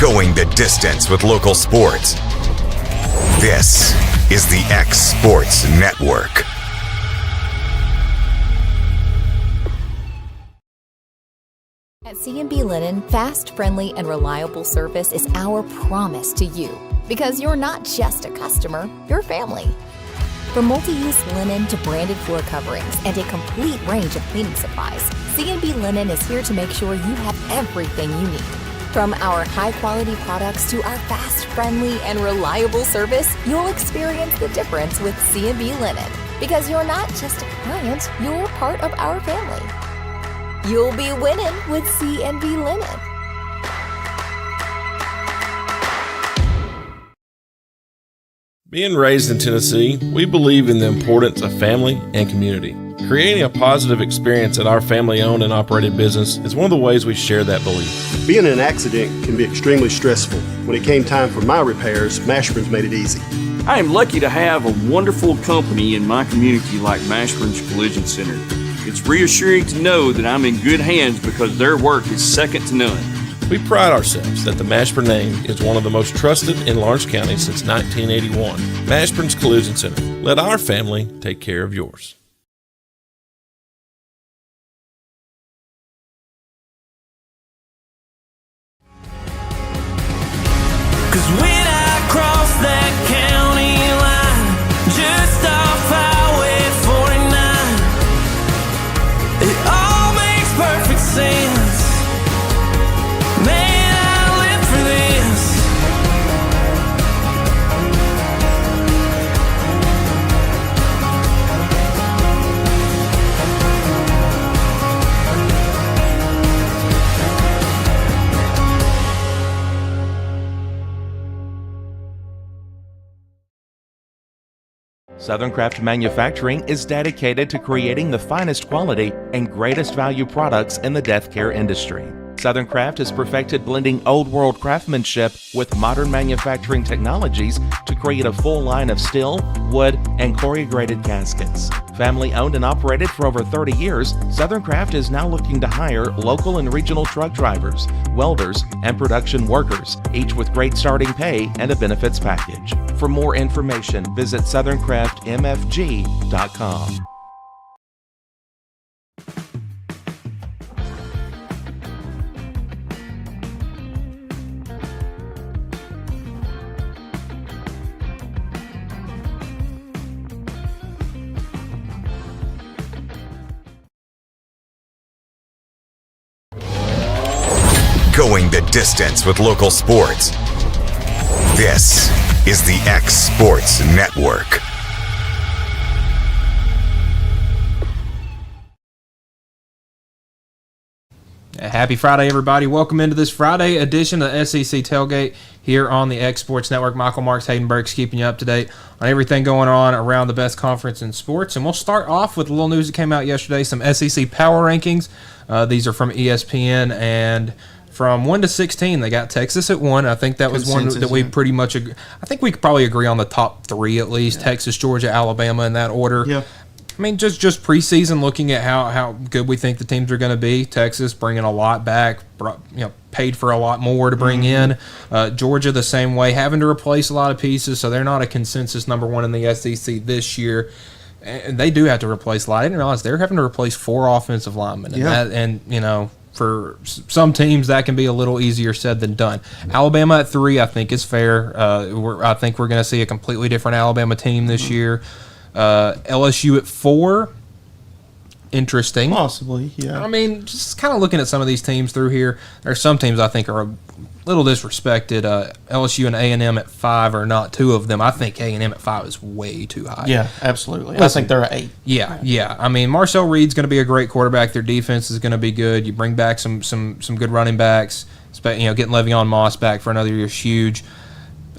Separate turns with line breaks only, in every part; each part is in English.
Going the distance with local sports. This is the X Sports Network.
At C&B Linen, fast, friendly, and reliable service is our promise to you. Because you're not just a customer, you're family. From multi-use linen to branded floor coverings and a complete range of cleaning supplies, C&B Linen is here to make sure you have everything you need. From our high-quality products to our fast, friendly, and reliable service, you'll experience the difference with C&B Linen. Because you're not just a client, you're part of our family. You'll be winning with C&B Linen.
Being raised in Tennessee, we believe in the importance of family and community. Creating a positive experience at our family-owned and operated business is one of the ways we share that belief.
Being in an accident can be extremely stressful. When it came time for my repairs, Mashburn's made it easy.
I am lucky to have a wonderful company in my community like Mashburn's Collision Center. It's reassuring to know that I'm in good hands because their work is second to none.
We pride ourselves that the Mashburn name is one of the most trusted in Lawrence County since 1981. Mashburn's Collision Center. Let our family take care of yours.
Cause when I cross that county line, just off Highway 49, it all makes perfect sense. Man, I live for this.
Southern Craft Manufacturing is dedicated to creating the finest quality and greatest value products in the death care industry. Southern Craft has perfected blending old world craftsmanship with modern manufacturing technologies to create a full line of steel, wood, and corrugated caskets. Family owned and operated for over 30 years, Southern Craft is now looking to hire local and regional truck drivers, welders, and production workers, each with great starting pay and a benefits package. For more information, visit southerncraftmfg.com.
Going the distance with local sports. This is the X Sports Network.
Happy Friday, everybody. Welcome into this Friday edition of SEC Tailgate here on the X Sports Network. Michael Marks Haydenberg's keeping you up to date on everything going on around the best conference in sports. And we'll start off with a little news that came out yesterday, some SEC power rankings. These are from ESPN, and from 1 to 16, they got Texas at 1. I think that was one that we pretty much agree. I think we could probably agree on the top 3 at least. Yeah. Texas, Georgia, Alabama in that order.
Yeah.
I mean, just preseason, looking at how good we think the teams are going to be. Texas bringing a lot back, paid for a lot more to bring in. Georgia the same way, having to replace a lot of pieces, so they're not a consensus number 1 in the SEC this year. And they do have to replace a lot. I didn't realize they're having to replace 4 offensive linemen. And for some teams, that can be a little easier said than done. Alabama at 3, I think, is fair. I think we're going to see a completely different Alabama team this year. LSU at 4, interesting.
Possibly, yeah.
I mean, just kind of looking at some of these teams through here, there's some teams I think are a little disrespected. LSU and A&M at 5 are not 2 of them. I think A&M at 5 is way too high.
Yeah, absolutely. I think they're at 8.
Yeah. I mean, Marcel Reed's going to be a great quarterback. Their defense is going to be good. You bring back some good running backs. Getting Le'Veon Moss back for another year is huge.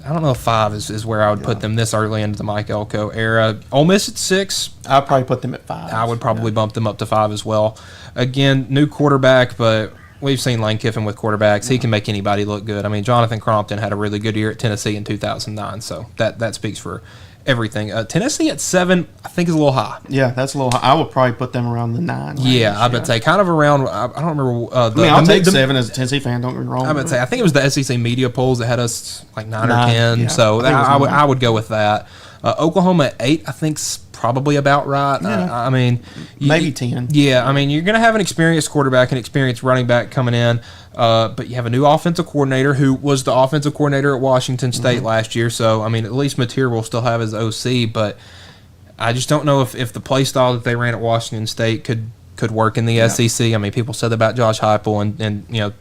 I don't know if 5 is where I would put them this early into the Mike Elko era. Ole Miss at 6.
I'd probably put them at 5.
I would probably bump them up to 5 as well. Again, new quarterback, but we've seen Lane Kiffin with quarterbacks. He can make anybody look good. I mean, Jonathan Crompton had a really good year at Tennessee in 2009, so that speaks for everything. Tennessee at 7, I think is a little high.
Yeah, that's a little high. I would probably put them around the 9 range.
Yeah, I would say kind of around. I don't remember.
I'll take 7 as a Tennessee fan. Don't get me wrong.
I would say I think it was the SEC media polls that had us like 9 or 10.
Yeah,
So
I
would go with that. Oklahoma at 8, I think's probably about right.
Yeah.
I mean,
maybe 10.
Yeah, I mean, you're going to have an experienced quarterback and experienced running back coming in, but you have a new offensive coordinator who was the offensive coordinator at Washington State last year. So, I mean, at least Mateer will still have his OC, but I just don't know if the play style that they ran at Washington State could work in the SEC. I mean, people said about Josh Heupel, and you know,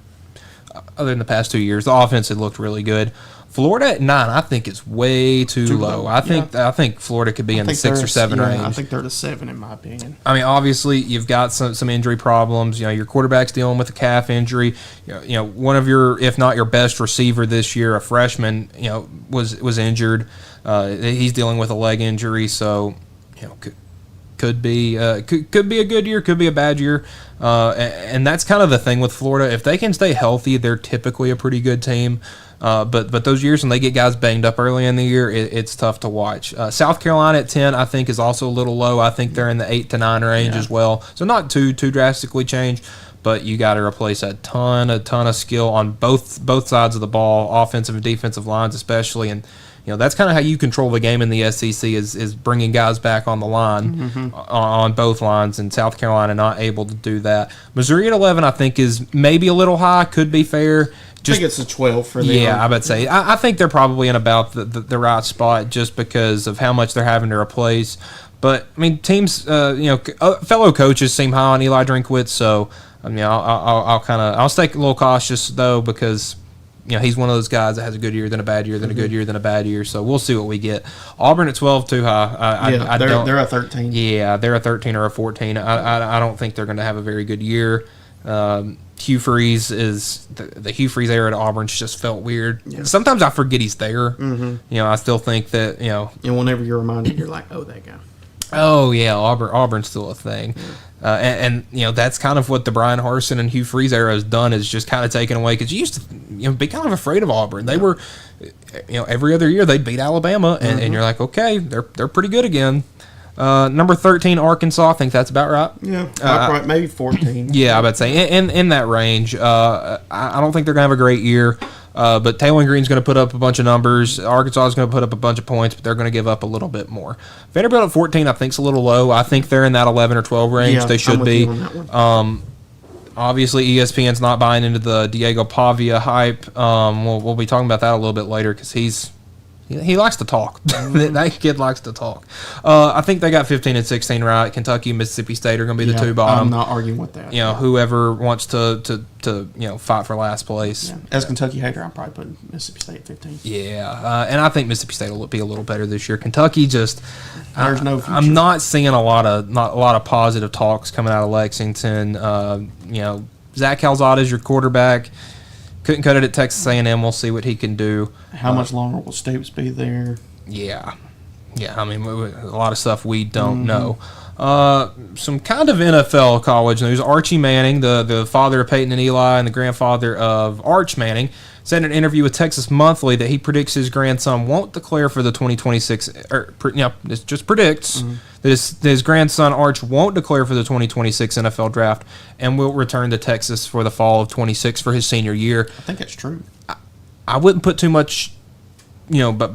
other than the past 2 years, the offense had looked really good. Florida at 9, I think, is way too low. I think Florida could be in the 6 or 7 range.
I think they're the 7 in my opinion.
I mean, obviously, you've got some injury problems. You know, your quarterback's dealing with a calf injury. You know, one of your, if not your best receiver this year, a freshman, you know, was injured. He's dealing with a leg injury, so you know, could be a good year, could be a bad year. And that's kind of the thing with Florida. If they can stay healthy, they're typically a pretty good team. But those years when they get guys banged up early in the year, it's tough to watch. South Carolina at 10, I think, is also a little low. I think they're in the 8 to 9 range as well. So not too drastically changed, but you got to replace a ton of skill on both sides of the ball, offensive and defensive lines especially. And you know, that's kind of how you control the game in the SEC is bringing guys back on the line on both lines, and South Carolina not able to do that. Missouri at 11, I think, is maybe a little high, could be fair.
I think it's a 12 for them.
Yeah, I would say. I think they're probably in about the right spot just because of how much they're having to replace. But, I mean, teams, fellow coaches seem high on Eli Drinkwitz, so, I mean, I'll stay a little cautious, though, because, you know, he's one of those guys that has a good year, then a bad year, then a good year, then a bad year. So we'll see what we get. Auburn at 12, too high.
They're a 13.
Yeah, they're a 13 or a 14. I don't think they're going to have a very good year. Hugh Freeze is the Hugh Freeze era at Auburn's just felt weird. Yeah. Sometimes I forget he's there. You know, I still think that, you know.
And whenever you're reminded, you're like, oh, that guy.
Oh, yeah, Auburn's still a thing. And you know, that's kind of what the Brian Harsin and Hugh Freeze era has done, is just kind of taken away, because you used to, you know, be kind of afraid of Auburn. They were, you know, every other year they'd beat Alabama, and you're like, okay, they're pretty good again. Number 13, Arkansas. I think that's about right.
Yeah, maybe 14.
Yeah, I would say in that range. I don't think they're going to have a great year, but Taylor Green's going to put up a bunch of numbers. Arkansas is going to put up a bunch of points, but they're going to give up a little bit more. Vanderbilt at 14, I think, is a little low. I think they're in that 11 or 12 range.
Yeah,
they should be.
Obviously,
ESPN's not buying into the Diego Pavia hype. We'll be talking about that a little bit later, because he likes to talk. That kid likes to talk. I think they got 15 and 16 right. Kentucky and Mississippi State are going to be the two bottom.
I'm not arguing with that.
You know, whoever wants to you know, fight for last place.
Yeah. As a Kentucky hater, I'm probably putting Mississippi State at 15.
Yeah, and I think Mississippi State will be a little better this year. Kentucky just,
there's no future.
I'm not seeing a lot of positive talks coming out of Lexington. You know, Zach Calzada is your quarterback. Couldn't cut it at Texas A&M. We'll see what he can do.
How much longer will Stoops be there?
Yeah. I mean, a lot of stuff we don't know. Some kind of NFL college news. Archie Manning, the father of Peyton and Eli and the grandfather of Arch Manning, said in an interview with Texas Monthly that he predicts his grandson won't declare for the 2026, just predicts that his grandson Arch won't declare for the 2026 NFL draft and will return to Texas for the fall of 26 for his senior year.
I think that's true.
I wouldn't put too much, you know, but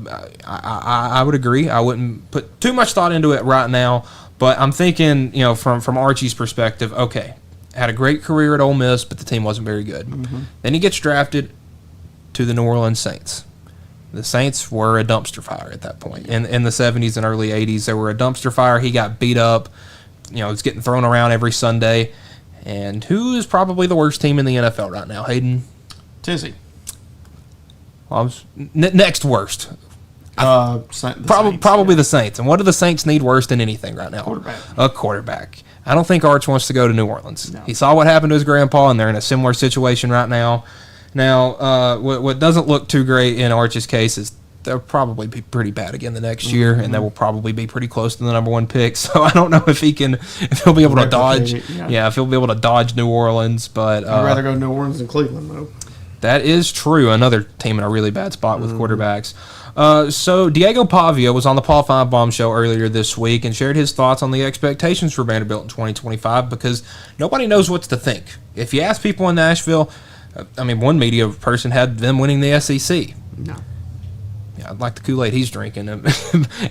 I would agree. I wouldn't put too much thought into it right now. But I'm thinking, you know, from Archie's perspective, okay, had a great career at Ole Miss, but the team wasn't very good. Then he gets drafted to the New Orleans Saints. The Saints were a dumpster fire at that point. In the 70s and early 80s, they were a dumpster fire. He got beat up. You know, he's getting thrown around every Sunday. And who is probably the worst team in the NFL right now, Hayden?
Tennessee.
Well, next worst.
Probably
the Saints. And what do the Saints need worse than anything right now? A quarterback. I don't think Arch wants to go to New Orleans. No. He saw what happened to his grandpa, and they're in a similar situation right now. Now, what doesn't look too great in Arch's case is they'll probably be pretty bad again the next year, and they will probably be pretty close to the number one pick. So I don't know if he'll be able to dodge. If he'll be able to dodge New Orleans, but
I'd rather go to New Orleans than Cleveland, though.
That is true. Another team in a really bad spot with quarterbacks. So Diego Pavia was on the Paul Feinbaum show earlier this week and shared his thoughts on the expectations for Vanderbilt in 2025 because nobody knows what to think. If you ask people in Nashville, one media person had them winning the SEC.
No.
Yeah, I'd like the Kool-Aid he's drinking. And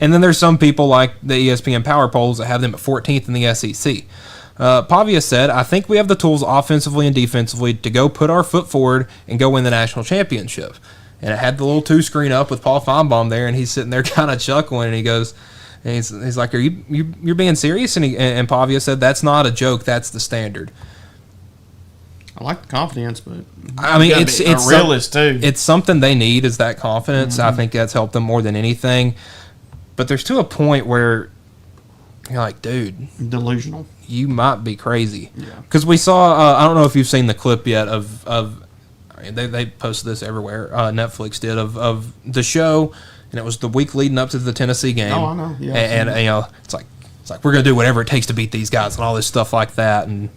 then there's some people like the ESPN Power Polls that have them at 14th in the SEC. Pavia said, I think we have the tools offensively and defensively to go put our foot forward and go win the national championship. And it had the little 2 screen up with Paul Feinbaum there, and he's sitting there kind of chuckling, and he goes, and he's like, you're being serious? And Pavia said, that's not a joke, that's the standard.
I like the confidence, but
it's
a realist too.
It's something they need is that confidence.
Mm-hmm.
I think that's helped them more than anything. But there's to a point where you're like, dude,
delusional.
You might be crazy.
Yeah.
Because we saw, I don't know if you've seen the clip yet of they posted this everywhere. Netflix did of the show, and it was the week leading up to the Tennessee game.
Oh, I know. Yeah.
And it's like we're gonna do whatever it takes to beat these guys and all this stuff like that. And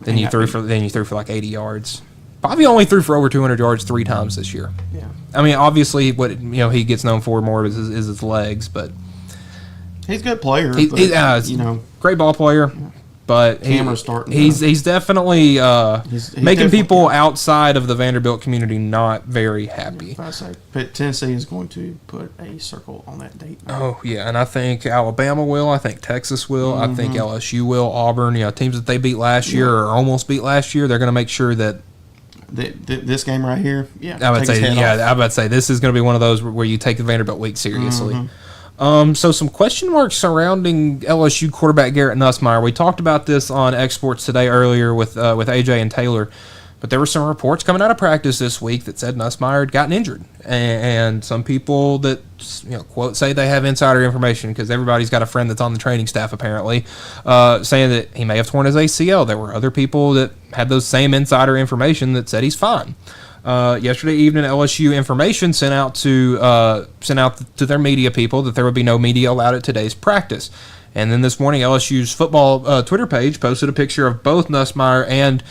then you threw for like 80 yards. Bobby only threw for over 200 yards 3 times this year.
Yeah.
Obviously, what he gets known for more is his legs, but
he's a good player.
Great ball player. Yeah. But he's definitely making people outside of the Vanderbilt community not very happy.
I say Tennessee is going to put a circle on that date.
Oh yeah, and I think Alabama will. I think Texas will. I think LSU will. Auburn, teams that they beat last year or almost beat last year, they're going to make sure that
this game right here. Yeah,
I'm about to say this is going to be one of those where you take the Vanderbilt week seriously.
Mm-hmm.
So some question marks surrounding LSU quarterback Garrett Nussmeier. We talked about this on X Sports Today earlier with AJ and Taylor, but there were some reports coming out of practice this week that said Nussmeier had gotten injured, and some people that quote say they have insider information because everybody's got a friend that's on the training staff apparently, saying that he may have torn his ACL. There were other people that had those same insider information that said he's fine. Yesterday evening, LSU information sent out to their media people that there would be no media allowed at today's practice. And then this morning, LSU's football Twitter page posted a picture of both Nussmeier and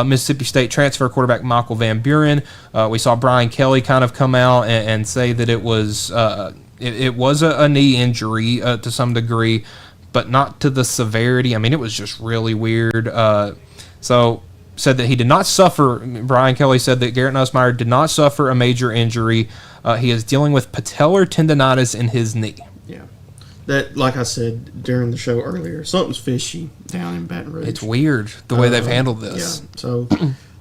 Mississippi State transfer quarterback Michael Van Buren. We saw Brian Kelly kind of come out and say that it was a knee injury to some degree, but not to the severity. It was just really weird. Said that he did not suffer. Brian Kelly said that Garrett Nussmeier did not suffer a major injury. He is dealing with patellar tendonitis in his knee.
Yeah. That, like I said during the show earlier, something's fishy down in Baton Rouge.
It's weird the way they've handled this.
Yeah. So,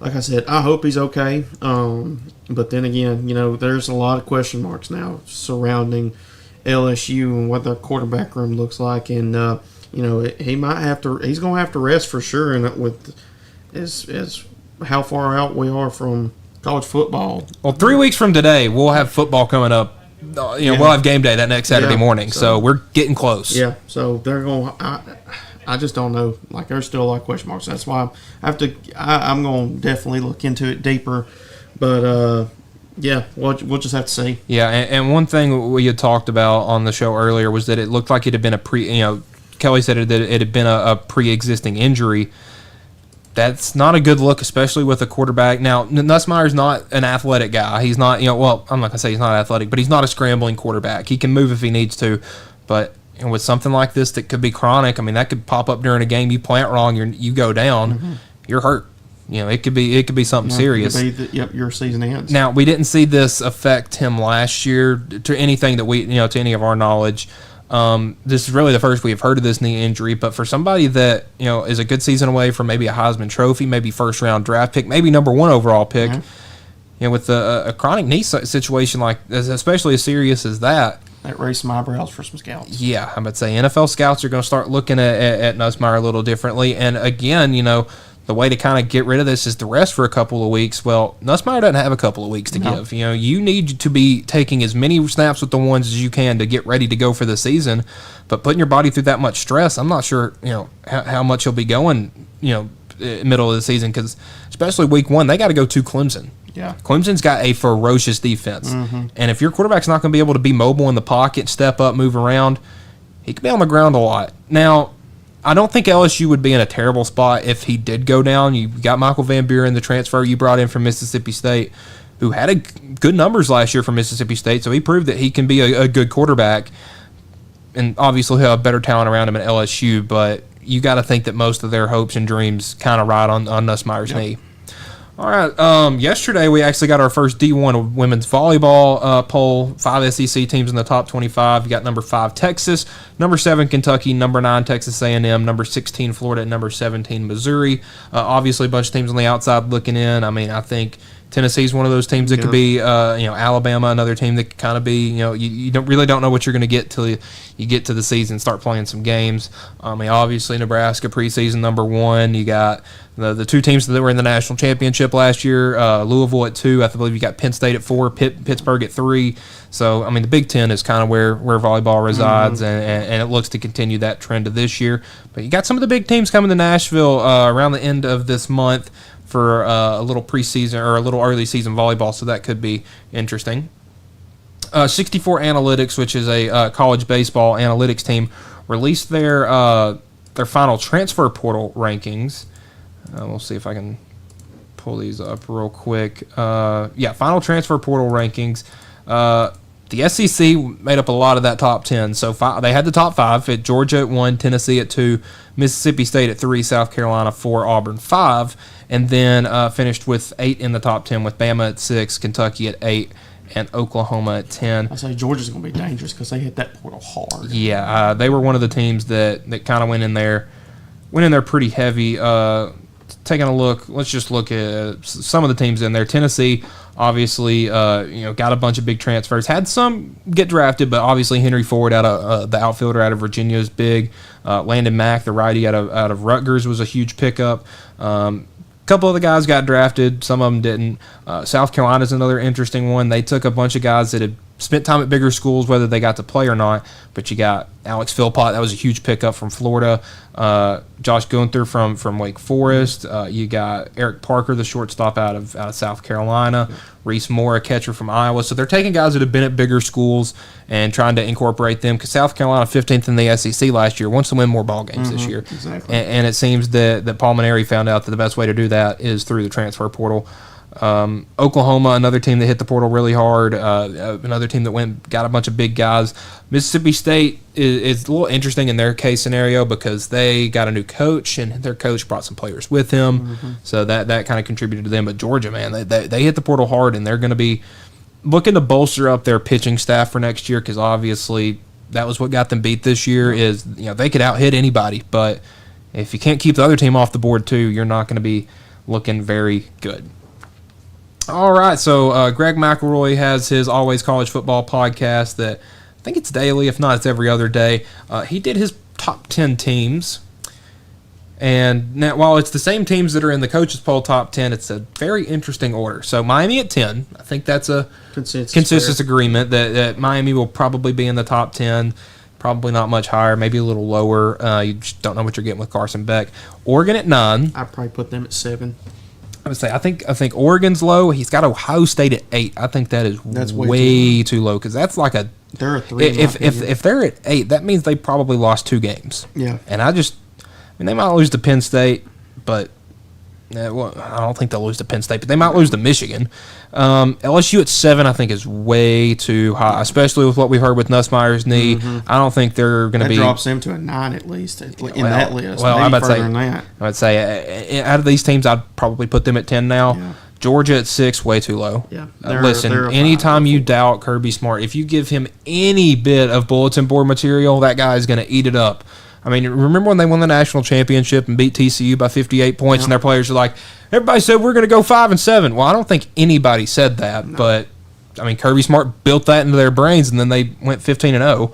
like I said, I hope he's okay. But then again, there's a lot of question marks now surrounding LSU and what their quarterback room looks like. And, he's going to have to rest for sure. And with as how far out we are from college football.
Well, 3 weeks from today, we'll have football coming up. We'll have game day that next Saturday morning, so we're getting close.
Yeah, so they're going. I just don't know. There's still a lot of question marks. That's why I'm going to definitely look into it deeper. But we'll just have to see.
Yeah, and one thing we had talked about on the show earlier was that it looked like it had been Kelly said that it had been a pre-existing injury. That's not a good look, especially with a quarterback. Now, Nussmeier's not an athletic guy. He's not, I'm not going to say he's not athletic, but he's not a scrambling quarterback. He can move if he needs to. But with something like this that could be chronic, that could pop up during a game. You plant wrong, you go down, you're hurt. It could be something serious.
It could be your season ends.
Now, we didn't see this affect him last year to anything that to any of our knowledge. This is really the first we've heard of this knee injury, but for somebody that is a good season away from maybe a Heisman Trophy, maybe first round draft pick, maybe number 1 overall pick, with a chronic knee situation like this, especially as serious as that
raised some eyebrows for some scouts.
Yeah, I'm about to say NFL scouts are going to start looking at Nussmeier a little differently, and again, the way to kind of get rid of this is to rest for a couple of weeks. Well, Nussmeier doesn't have a couple of weeks to give. You need to be taking as many snaps with the ones as you can to get ready to go for the season. But putting your body through that much stress, I'm not sure, how much he'll be going, middle of the season, because especially week 1, they got to go to Clemson.
Yeah.
Clemson's got a ferocious defense. Mm-hmm. And if your quarterback's not going to be able to be mobile in the pocket, step up, move around, he could be on the ground a lot. Now, I don't think LSU would be in a terrible spot if he did go down. You got Michael Van Buren, the transfer you brought in from Mississippi State. who had good numbers last year for Mississippi State, so he proved that he can be a good quarterback. And obviously he'll have better talent around him at LSU, but you got to think that most of their hopes and dreams kind of ride on Nussmeier's knee. All right. Yesterday we actually got our first D1 women's volleyball poll. 5 SEC teams in the top 25. You got number 5 Texas, number 7 Kentucky, number 9 Texas A&M, number 16 Florida, and number 17 Missouri. Obviously a bunch of teams on the outside looking in. I mean, I think Tennessee's one of those teams that could be, Alabama, another team that could kind of be, you don't know what you're going to get till you get to the season, start playing some games. Obviously Nebraska preseason number 1. You got the 2 teams that were in the national championship last year. Louisville at 2. I believe you got Penn State at 4. Pittsburgh at 3. So the Big Ten is kind of where volleyball resides, and it looks to continue that trend of this year. But you got some of the big teams coming to Nashville around the end of this month for a little preseason or a little early season volleyball, so that could be interesting. 64 Analytics, which is a college baseball analytics team, released their final transfer portal rankings. We'll see if I can pull these up real quick. Final transfer portal rankings. The SEC made up a lot of that top 10. So they had the top 5 at Georgia at 1, Tennessee at 2, Mississippi State at 3, South Carolina 4, Auburn 5, and then finished with 8 in the top 10 with Bama at 6, Kentucky at 8, and Oklahoma at 10.
I say Georgia's going to be dangerous because they hit that portal hard.
Yeah, they were one of the teams that kind of went in there pretty heavy. Taking a look, let's just look at some of the teams in there. Tennessee, obviously, got a bunch of big transfers. Had some get drafted, but obviously Henry Ford the outfielder out of Virginia is big. Landon Mack, the righty out of Rutgers, was a huge pickup. A couple of the guys got drafted. Some of them didn't. South Carolina's another interesting one. They took a bunch of guys that had spent time at bigger schools, whether they got to play or not. But you got Alex Philpott. That was a huge pickup from Florida. Josh Gunther from Wake Forest. You got Eric Parker, the shortstop out of South Carolina. Reese Moore, a catcher from Iowa. So they're taking guys that have been at bigger schools and trying to incorporate them, because South Carolina, 15th in the SEC last year, wants to win more ball games this year.
Exactly.
And it seems that Paul Maneri found out that the best way to do that is through the transfer portal. Oklahoma, another team that hit the portal really hard, another team that got a bunch of big guys. Mississippi State is a little interesting in their case scenario because they got a new coach, and their coach brought some players with him, so that kind of contributed to them. But Georgia, man, they hit the portal hard, and they're going to be looking to bolster up their pitching staff for next year, because obviously that was what got them beat this year. Is they could out hit anybody, but if you can't keep the other team off the board too, you're not going to be looking very good. All right, so Greg McElroy has his Always College Football podcast that I think it's daily. If not, it's every other day. He did his top 10 teams. And now, while it's the same teams that are in the coaches poll top 10, it's a very interesting order. So Miami at 10. I think that's a consensus agreement that Miami will probably be in the top 10. Probably not much higher, maybe a little lower. You just don't know what you're getting with Carson Beck. Oregon at 9.
I'd probably put them at 7.
I would say I think Oregon's low. He's got Ohio State at 8. I think that's way too low, because that's like
they're a 3.
If they're at 8, that means they probably lost 2 games.
Yeah,
and they might lose to Penn State, but I don't think they'll lose to Penn State, but they might lose to Michigan. LSU at 7, I think, is way too high, especially with what we heard with Nussmeier's knee. I don't think they're going to be.
That drops them to a 9 at least that list.
Well,
I'm about
to say out of these teams, I'd probably put them at 10 now.
Yeah.
Georgia at 6, way too low.
Yeah.
Listen, anytime you doubt Kirby Smart, if you give him any bit of bulletin board material, that guy is going to eat it up. I mean, remember when they won the national championship and beat TCU by 58 points, and their players are like, everybody said we're going to go 5-7. Well, I don't think anybody said that, but I mean, Kirby Smart built that into their brains, and then they went 15-0.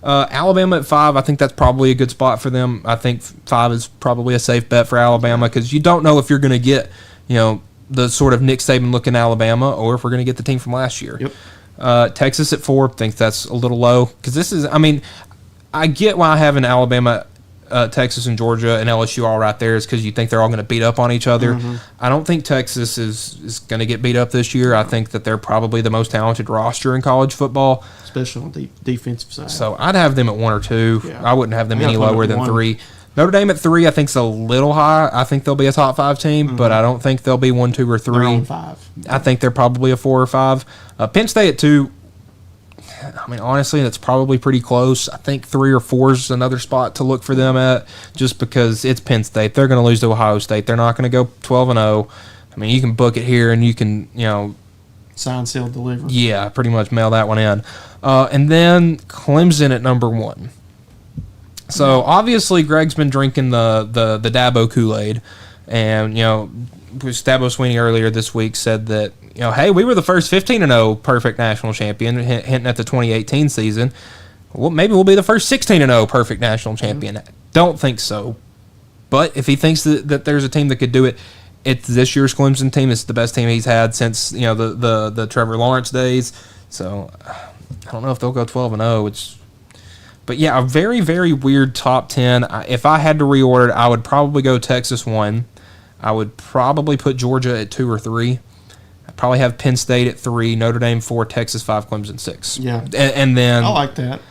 Alabama at 5, I think that's probably a good spot for them. I think 5 is probably a safe bet for Alabama, because you don't know if you're going to get, the sort of Nick Saban looking Alabama, or if we're going to get the team from last year.
Yep.
Texas at 4, I think that's a little low, because this is, I get why having Alabama, Texas, and Georgia and LSU all right there is because you think they're all going to beat up on each other. I don't think Texas is going to get beat up this year. I think that they're probably the most talented roster in college football,
especially on the defensive side.
So I'd have them at 1 or 2.
Yeah.
I wouldn't have them any lower than 3. Notre Dame at 3, I think is a little high. I think they'll be a top 5 team, but I don't think they'll be 1, 2, or 3.
They're on 5.
I think they're probably a 4 or 5. Penn State at 2. I mean, honestly, that's probably pretty close. I think 3 or 4 is another spot to look for them at, just because it's Penn State. They're going to lose to Ohio State. They're not going to go 12-0. I mean, you can book it here, and you can,
sign, seal, deliver.
Yeah, pretty much mail that one in. And then Clemson at number 1. So obviously Greg's been drinking the Dabo Kool-Aid, and Dabo Sweeney earlier this week said that hey, we were the first 15-0 perfect national champion, hinting at the 2018 season. Well, maybe we'll be the first 16-0 perfect national champion. Don't think so, but if he thinks that there's a team that could do it, it's this year's Clemson team. It's the best team he's had since the Trevor Lawrence days. So I don't know if they'll go 12-0. But yeah, a very, very weird top 10. If I had to reorder it, I would probably go Texas 1. I would probably put Georgia at 2 or 3. I'd probably have Penn State at 3, Notre Dame 4, Texas 5, Clemson 6.
Yeah.
And then
I like that.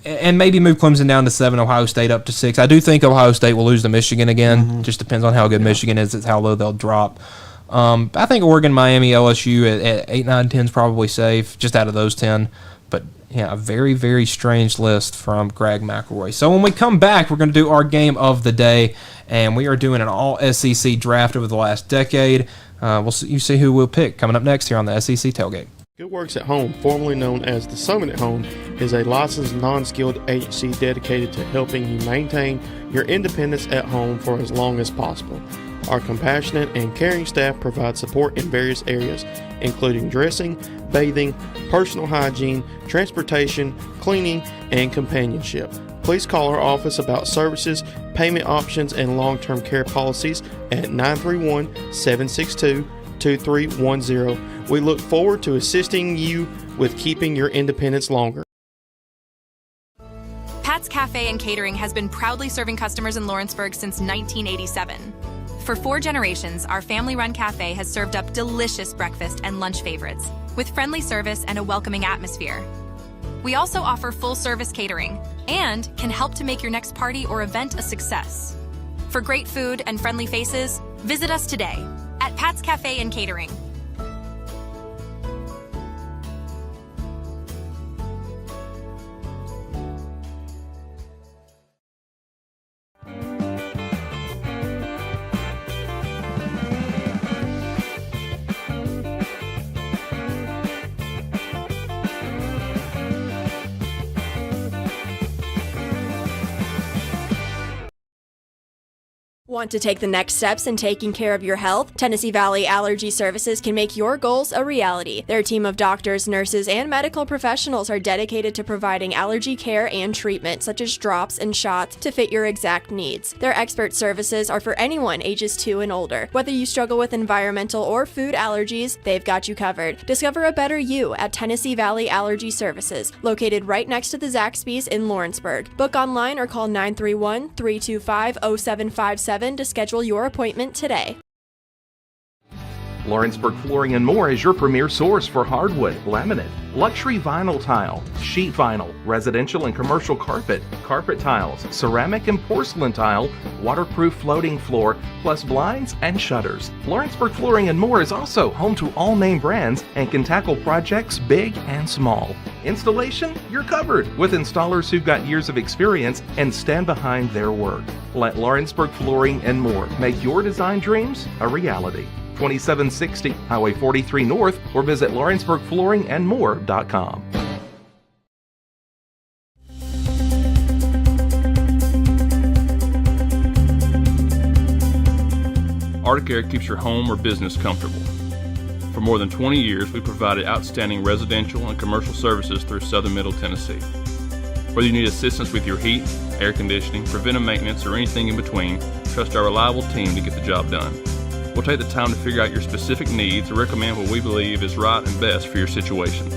And maybe move Clemson down to 7, Ohio State up to 6. I do think Ohio State will lose to Michigan again. Just depends on how good Michigan is. It's how low they'll drop. I think Oregon, Miami, LSU at 8, 9, 10 is probably safe, just out of those 10. But yeah, a very, very strange list from Greg McElroy. So when we come back, we're going to do our game of the day, and we are doing an all-SEC draft over the last decade. You see who we'll pick coming up next here on the SEC Tailgate.
Good Works at Home, formerly known as the Summit at Home, is a licensed non-skilled agency dedicated to helping you maintain your independence at home for as long as possible. Our compassionate and caring staff provide support in various areas, including dressing, bathing, personal hygiene, transportation, cleaning, and companionship. Please call our office about services, payment options, and long-term care policies at 931-762-2310. We look forward to assisting you with keeping your independence longer.
Pat's Cafe and Catering has been proudly serving customers in Lawrenceburg since 1987. For 4 generations, our family-run cafe has served up delicious breakfast and lunch favorites, with friendly service and a welcoming atmosphere. We also offer full-service catering and can help to make your next party or event a success. For great food and friendly faces, visit us today at Pat's Cafe and Catering.
Want to take the next steps in taking care of your health? Tennessee Valley Allergy Services can make your goals a reality. Their team of doctors, nurses, and medical professionals are dedicated to providing allergy care and treatment, such as drops and shots, to fit your exact needs. Their expert services are for anyone ages 2 and older. Whether you struggle with environmental or food allergies, they've got you covered. Discover a better you at Tennessee Valley Allergy Services, located right next to the Zaxby's in Lawrenceburg. Book online or call 931-325-0757 to schedule your appointment today.
Lawrenceburg Flooring and More is your premier source for hardwood, laminate, luxury vinyl tile, sheet vinyl, residential and commercial carpet, carpet tiles, ceramic and porcelain tile, waterproof floating floor, plus blinds and shutters. Lawrenceburg Flooring and More is also home to all name brands and can tackle projects big and small. Installation? You're covered with installers who've got years of experience and stand behind their work. Let Lawrenceburg Flooring and More make your design dreams a reality. 2760 Highway 43 North, or visit LawrenceburgFlooringandMore.com.
ArcticAir keeps your home or business comfortable. For more than 20 years, we provided outstanding residential and commercial services through Southern Middle Tennessee. Whether you need assistance with your heat, air conditioning, preventive maintenance, or anything in between, trust our reliable team to get the job done. We'll take the time to figure out your specific needs and recommend what we believe is right and best for your situation.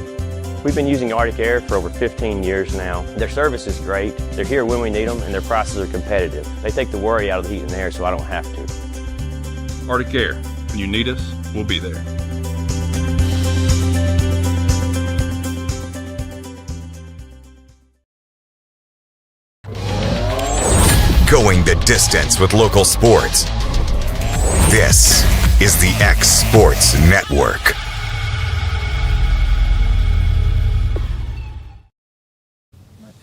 We've been using ArcticAir for over 15 years now. Their service is great, they're here when we need them, and their prices are competitive. They take the worry out of the heat and air so I don't have to.
ArcticAir, when you need us, we'll be there.
Going the distance with local sports. This is the X Sports Network.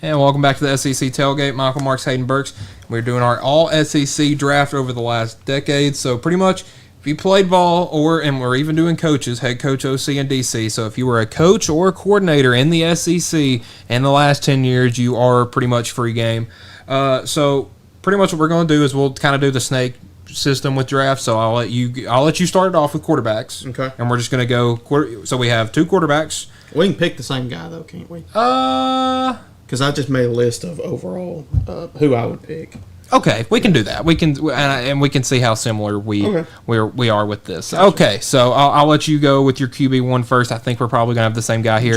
And welcome back to the SEC Tailgate. Michael Marks, Hayden Burks. We're doing our all SEC draft over the last decade. So pretty much, if you played ball and we're even doing coaches, head coach, OC, and DC. So if you were a coach or a coordinator in the SEC in the last 10 years, you are pretty much free game. So pretty much what we're going to do is we'll kind of do the snake system with drafts. So I'll let you start it off with quarterbacks.
Okay.
And we're just going to go. So we have 2 quarterbacks.
We can pick the same guy though, can't we? Because I just made a list of overall who I would pick.
Okay, we can do that. We can, and we can see how similar we are with this. Gotcha. Okay, so I'll let you go with your QB1 first. I think we're probably gonna have the same guy here.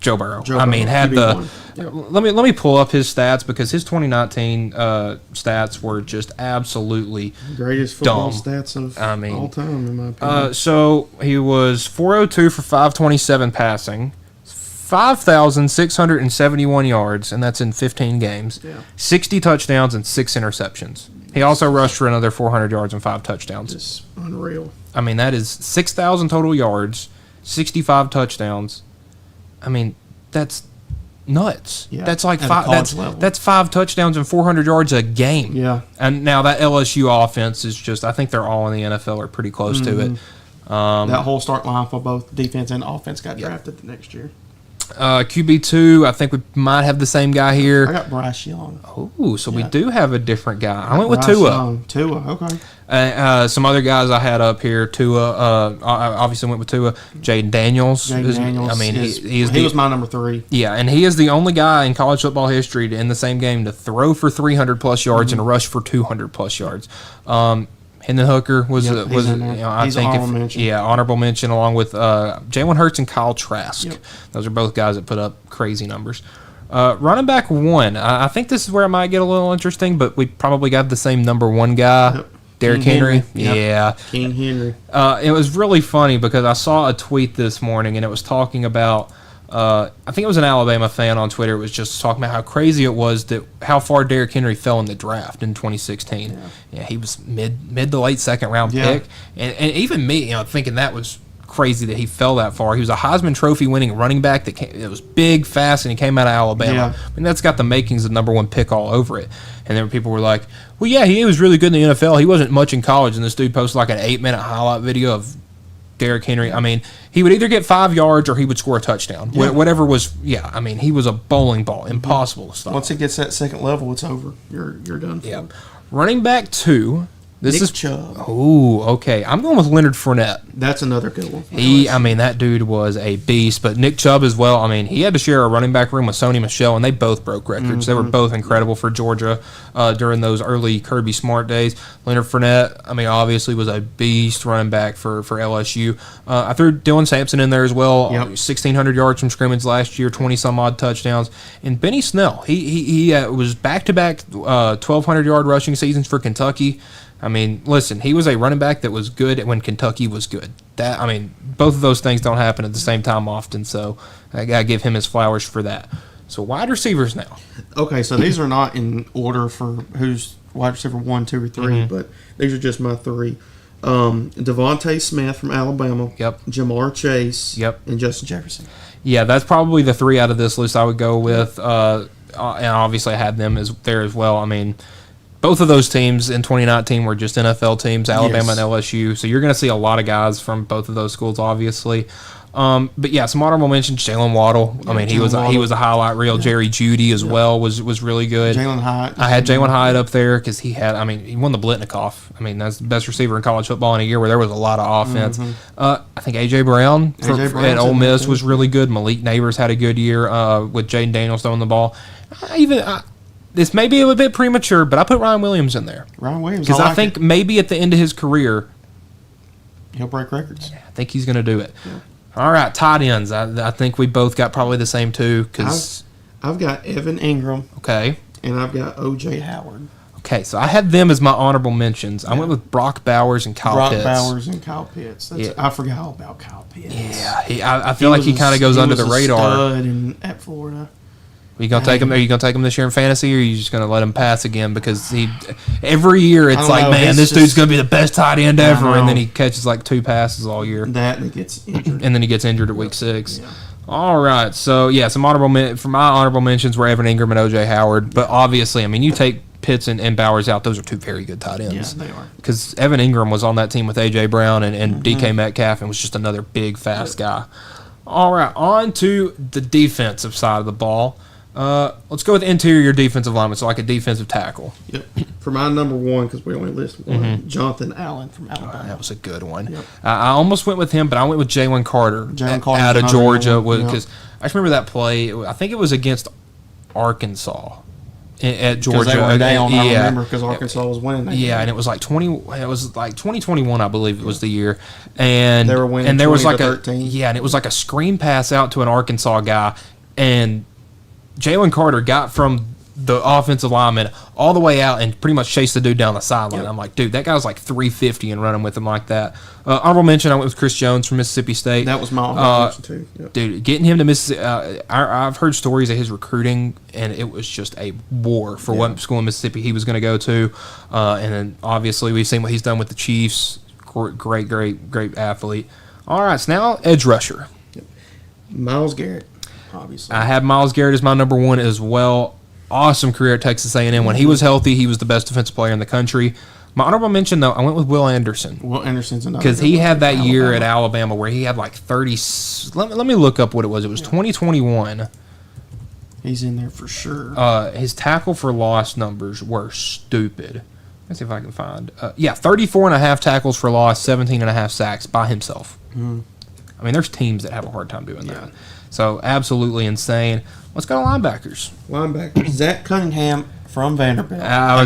Joe Burrow. I mean, had the. Yep. Let me pull up his stats because his 2019 stats were just absolutely
greatest football stats of all time in my opinion.
So he was 402 for 527 passing. 5,671 yards, and that's in 15 games. Yeah. 60 touchdowns and 6 interceptions. He also rushed for another 400 yards and 5 touchdowns.
Just unreal.
I mean, that is 6,000 total yards, 65 touchdowns. I mean, that's nuts. Yeah. That's like that's 5 touchdowns and 400 yards a game.
Yeah.
And now that LSU offense is just, I think they're all in the NFL or pretty close to it.
That whole start line for both defense and offense got drafted the next year.
QB2, I think we might have the same guy here.
I got Bryce Young.
Oh, so we do have a different guy. I went with Tua.
Okay.
Some other guys I had up here. Tua, I obviously went with Tua. Jaden Daniels.
I mean, he was my number 3.
Yeah, and he is the only guy in college football history in the same game to throw for 300-plus yards and rush for 200-plus yards. Hendon Hooker was I think honorable mention along with Jalen Hurts and Kyle Trask. Yep. Those are both guys that put up crazy numbers. Running back 1, I think this is where it might get a little interesting, but we probably got the same number 1 guy, yep. Derrick Henry.
Yep.
Yeah,
King Henry.
It was really funny because I saw a tweet this morning and it was talking about. I think it was an Alabama fan on Twitter. It was just talking about how crazy it was how far Derrick Henry fell in the draft in 2016. Yeah, he was mid to late second round pick, and even me, thinking that was crazy that he fell that far. He was a Heisman Trophy winning running back that was big, fast, and he came out of Alabama. Yeah. I mean, that's got the makings of number 1 pick all over it. And then people were like, "Well, yeah, he was really good in the NFL. He wasn't much in college." And this dude posted like an 8-minute highlight video of Derrick Henry. I mean, he would either get 5 yards or he would score a touchdown. Yeah. Whatever was, I mean, he was a bowling ball. Impossible to stop.
Once it gets that second level, it's over. You're done for.
Yeah. Running back 2.
Nick Chubb.
Oh, okay. I'm going with Leonard Fournette.
That's another good one.
I mean, that dude was a beast. But Nick Chubb as well. I mean, he had to share a running back room with Sony Michel, and they both broke records. Mm-hmm. They were both incredible for Georgia during those early Kirby Smart days. Leonard Fournette, I mean, obviously was a beast running back for LSU. I threw Dylan Sampson in there as well. Yep. 1,600 yards from scrimmage last year, 20-some-odd touchdowns. And Benny Snell, he was back-to-back 1,200-yard rushing seasons for Kentucky. I mean, listen, he was a running back that was good when Kentucky was good. Both of those things don't happen at the same time often, so I got to give him his flowers for that. So wide receivers now.
Okay, so these are not in order for who's wide receiver 1, 2, or 3, but these are just my 3. Devontae Smith from Alabama.
Yep.
Jamar Chase.
Yep.
And Justin Jefferson.
Yeah, that's probably the 3 out of this list I would go with. And obviously I had them there as well. I mean, both of those teams in 2019 were just NFL teams, Alabama and LSU. So you're going to see a lot of guys from both of those schools, obviously. But yeah, some honorable mentions. Jalen Waddle. I mean, he was a highlight reel. Jerry Jeudy as well was really good.
Jalen Hyatt.
I had Jalen Hyatt up there because he won the Blitnikoff. I mean, that's the best receiver in college football in a year where there was a lot of offense. I think AJ Brown at Ole Miss was really good. Malik Neighbors had a good year with Jaden Daniels throwing the ball. This may be a little bit premature, but I put Ryan Williams in there.
Ryan Williams,
because I think maybe at the end of his career,
he'll break records.
I think he's going to do it. Yeah. All right, tight ends. I think we both got probably the same 2. Cause
I've got Evan Ingram.
Okay.
And I've got O.J. Howard.
Okay, so I had them as my honorable mentions. I went with Brock Bowers and Kyle Pitts.
I forgot all about Kyle Pitts.
Yeah, I feel like he kind of goes under the radar.
Stud at Florida.
Are you gonna take him? Are you gonna take him this year in fantasy, or are you just gonna let him pass again? Because every year it's like, man, this dude's gonna be the best tight end ever, and then he catches like 2 passes all year.
That and he gets injured,
and then he gets injured at week 6. Yeah. All right, so yeah, some for my honorable mentions were Evan Ingram and OJ Howard, but obviously, I mean, you take Pitts and Bowers out; those are 2 very good tight ends.
Yeah, they are.
Because Evan Ingram was on that team with AJ Brown and DK Metcalf, and was just another big, fast guy. All right, on to the defensive side of the ball. Let's go with interior defensive lineman, so like a defensive tackle.
Yep. For my number 1, because we only list one, Jonathan Allen from Alabama.
That was a good one.
Yep.
I almost went with him, but I went with Jalen Carter out of Georgia, because I just remember that play. I think it was against Arkansas at Georgia.
They were down, I remember, because Arkansas was winning that game.
And it was like 2021, I believe it was the year, and
they were winning,
and there was like
13.
and it was like a screen pass out to an Arkansas guy, and Jalen Carter got from the offensive lineman all the way out and pretty much chased the dude down the sideline. Yep. I'm like, dude, that guy was like 350 and running with him like that. Honorable mention, I went with Chris Jones from Mississippi State.
That was my honorable mention too. Yep.
Dude, getting him to Mississippi, I've heard stories of his recruiting, and it was just a war for what school in Mississippi he was going to go to. And then obviously we've seen what he's done with the Chiefs. Great athlete. All right, so now edge rusher.
Yep. Myles Garrett. Obviously,
I have Myles Garrett as my number 1 as well. Awesome career at Texas A&M. When he was healthy, he was the best defensive player in the country. My honorable mention, though, I went with Will Anderson.
Will Anderson's another,
because he had that year at Alabama where he had like 30. Let me look up what it was. It was 2021.
He's in there for sure.
His tackle for loss numbers were stupid. Let's see if I can find. 34.5 tackles for loss, 17.5 sacks by himself. I mean, there's teams that have a hard time doing that. So, absolutely insane. Let's go to linebackers.
Zach Cunningham from Vanderbilt.
I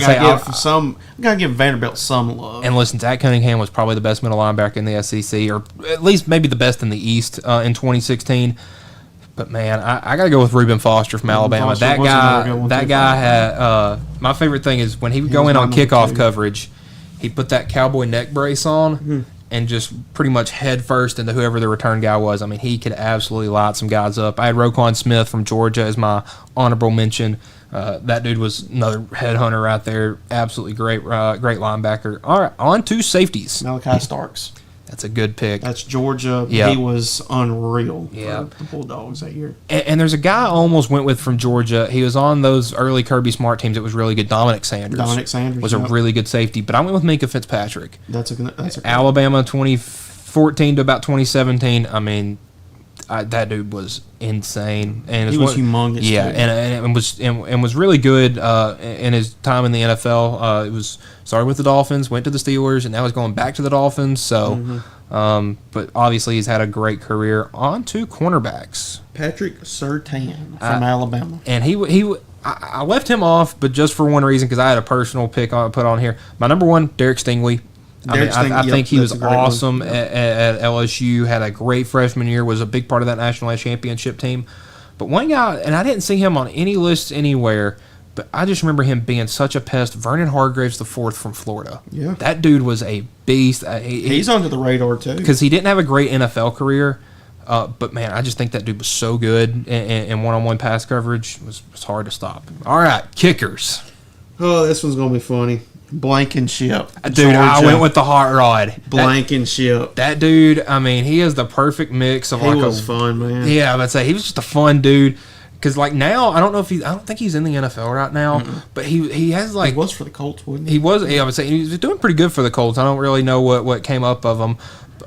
gotta give Vanderbilt some love.
And listen, Zach Cunningham was probably the best middle linebacker in the SEC, or at least maybe the best in the East in 2016. But man, I gotta go with Reuben Foster from Alabama. That guy had. My favorite thing is when he would go in on kickoff coverage, he put that cowboy neck brace on. And just pretty much head first into whoever the return guy was. I mean, he could absolutely light some guys up. I had Roquan Smith from Georgia as my honorable mention. That dude was another headhunter right there. Absolutely great linebacker. All right, on to safeties.
Malachi Starks.
That's a good pick.
That's Georgia. Yep. He was unreal for the Bulldogs that year.
And there's a guy I almost went with from Georgia. He was on those early Kirby Smart teams. It was really good. Dominic Sanders was a really good safety. But I went with Minka Fitzpatrick.
That's a
Alabama 2014 to about 2017. I mean, that dude was insane. And
he was humongous.
Yeah, and was really good in his time in the NFL. It was started with the Dolphins, went to the Steelers, and now he's going back to the Dolphins. So, but obviously he's had a great career. On to cornerbacks.
Patrick Surtain from Alabama,
and I left him off, but just for one reason, because I had a personal pick put on here. My number 1, Derek Stingley. I think he was awesome at LSU, had a great freshman year, was a big part of that national championship team. But one guy, and I didn't see him on any list anywhere, but I just remember him being such a pest, Vernon Hargraves IV from Florida.
Yeah.
That dude was a beast.
He's under the radar, too.
Because he didn't have a great NFL career, but, man, I just think that dude was so good in one-on-one pass coverage. It was hard to stop. All right, kickers.
Oh, this one's going to be funny. Blankenship.
Dude, Georgia. I went with the hot rod.
Blankenship.
That dude, I mean, he is the perfect mix of
he was fun, man.
Yeah, I'd say he was just a fun dude. Because like now, I don't think he's in the NFL right now, but he has like
he was for the Colts, wasn't he?
He was. Yeah, I would say he was doing pretty good for the Colts. I don't really know what came up of him,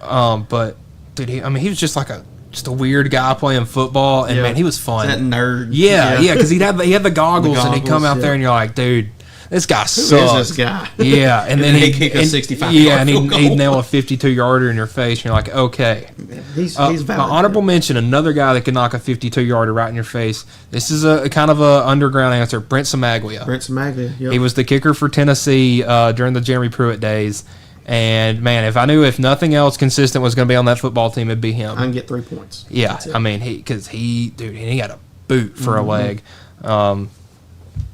but dude, he was just like a weird guy playing football, and man, he was fun.
That nerd.
Yeah, because he had the goggles, and he'd come out there, and you're like, dude. This guy sucks.
Who is this guy?
Yeah, and then
he'd kick a 65
and he'd nail a 52-yarder in your face, and you're like, okay.
He's
my honorable mention, another guy that could knock a 52-yarder right in your face. This is a kind of a underground answer. Brent Samaglia.
Yep.
He was the kicker for Tennessee during the Jeremy Pruitt days. And, man, if I knew if nothing else consistent was going to be on that football team, it'd be him.
I can get 3 points.
Yeah, I mean, he had a boot for a leg.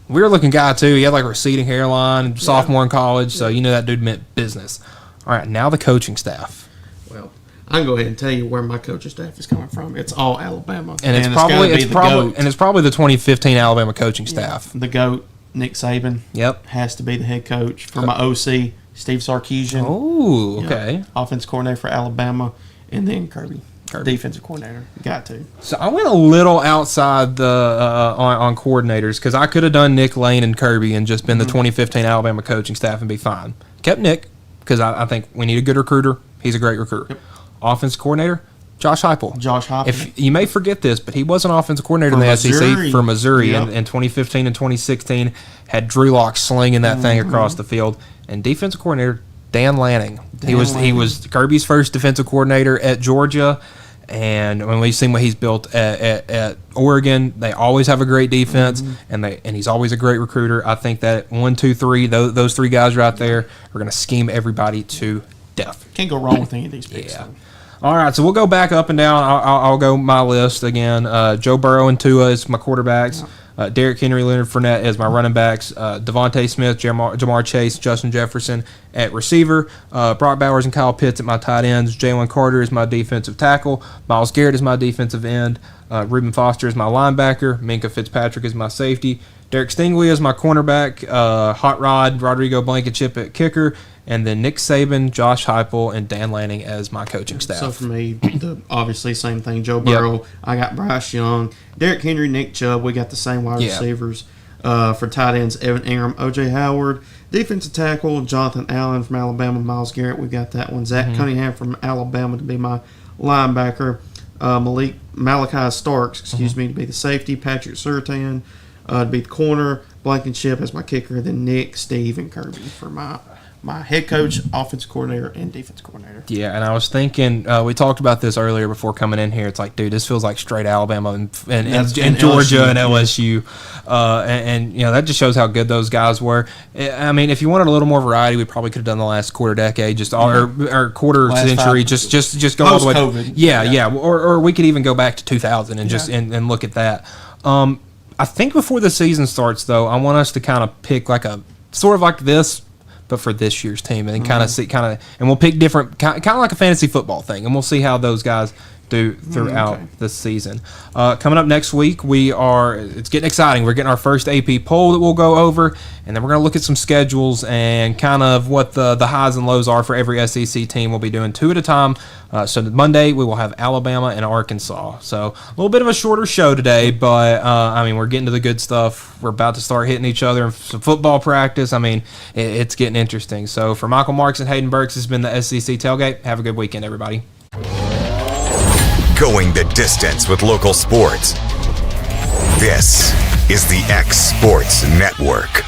Weird looking guy too. He had like a receding hairline, sophomore in college, so you know that dude meant business. All right, now the coaching staff.
Well, I can go ahead and tell you where my coaching staff is coming from. It's all Alabama,
and it's probably the 2015 Alabama coaching staff.
The GOAT, Nick Saban.
Yep,
has to be the head coach. For my OC, Steve Sarkisian.
Oh, okay.
Offense coordinator for Alabama, and then Kirby. Defensive coordinator. Got to.
So I went a little outside the on coordinators because I could have done Nick Lane and Kirby and just been the 2015 Alabama coaching staff and be fine. Kept Nick because I think we need a good recruiter. He's a great recruiter. Yep. Offense coordinator, Josh Heupel. If you may forget this, but he was an offensive coordinator in the SEC for Missouri in 2015 and 2016. Had Drew Lock slinging that thing across the field. And defensive coordinator Dan Lanning. He was Kirby's first defensive coordinator at Georgia. And when we've seen what he's built at Oregon, they always have a great defense, and he's always a great recruiter. I think that 1, 2, 3, those three guys right there are going to scheme everybody to death.
Can't go wrong with any of these picks.
Yeah. All right, so we'll go back up and down. I'll go my list again. Joe Burrow and Tua is my quarterbacks. Derrick Henry, Leonard Fournette as my running backs. Devontae Smith, Jamar Chase, Justin Jefferson at receiver. Brock Bowers and Kyle Pitts at my tight ends. Jalen Carter is my defensive tackle. Myles Garrett is my defensive end. Reuben Foster is my linebacker. Minkah Fitzpatrick is my safety. Derek Stingley is my cornerback. Hot Rod, Rodrigo Blankenship at kicker. And then Nick Saban, Josh Heupel, and Dan Lanning as my coaching staff.
So for me, obviously same thing. Joe Burrow, I got Bryce Young, Derrick Henry, Nick Chubb. We got the same wide receivers. For tight ends, Evan Ingram, O.J. Howard. Defensive tackle, Jonathan Allen from Alabama. Myles Garrett, we got that one. Zach Cunningham from Alabama to be my linebacker. Malachi Starks, to be the safety. Patrick Surtain to be the corner. Blankenship as my kicker. Then Nick, Steve, and Kirby for my head coach, offensive coordinator, and defense coordinator.
Yeah, and I was thinking, we talked about this earlier before coming in here. It's like, dude, this feels like straight Alabama and Georgia and LSU. And that just shows how good those guys were. I mean, if you wanted a little more variety, we probably could have done the last quarter decade, or quarter century, just go all the way.
COVID.
Yeah. Or we could even go back to 2000 and just and look at that. I think before the season starts, though, I want us to kind of pick like a sort of like this, but for this year's team, and then kind of and we'll pick different, kind of like a fantasy football thing, and we'll see how those guys do throughout the season. Coming up next week, it's getting exciting. We're getting our first AP poll that we'll go over, and then we're going to look at some schedules and kind of what the highs and lows are for every SEC team. We'll be doing 2 at a time. So Monday, we will have Alabama and Arkansas. So a little bit of a shorter show today, but we're getting to the good stuff. We're about to start hitting each other in some football practice. It's getting interesting. So for Michael Marks and Hayden Burks, this has been the SEC Tailgate. Have a good weekend, everybody.
Going the distance with local sports. This is the X Sports Network.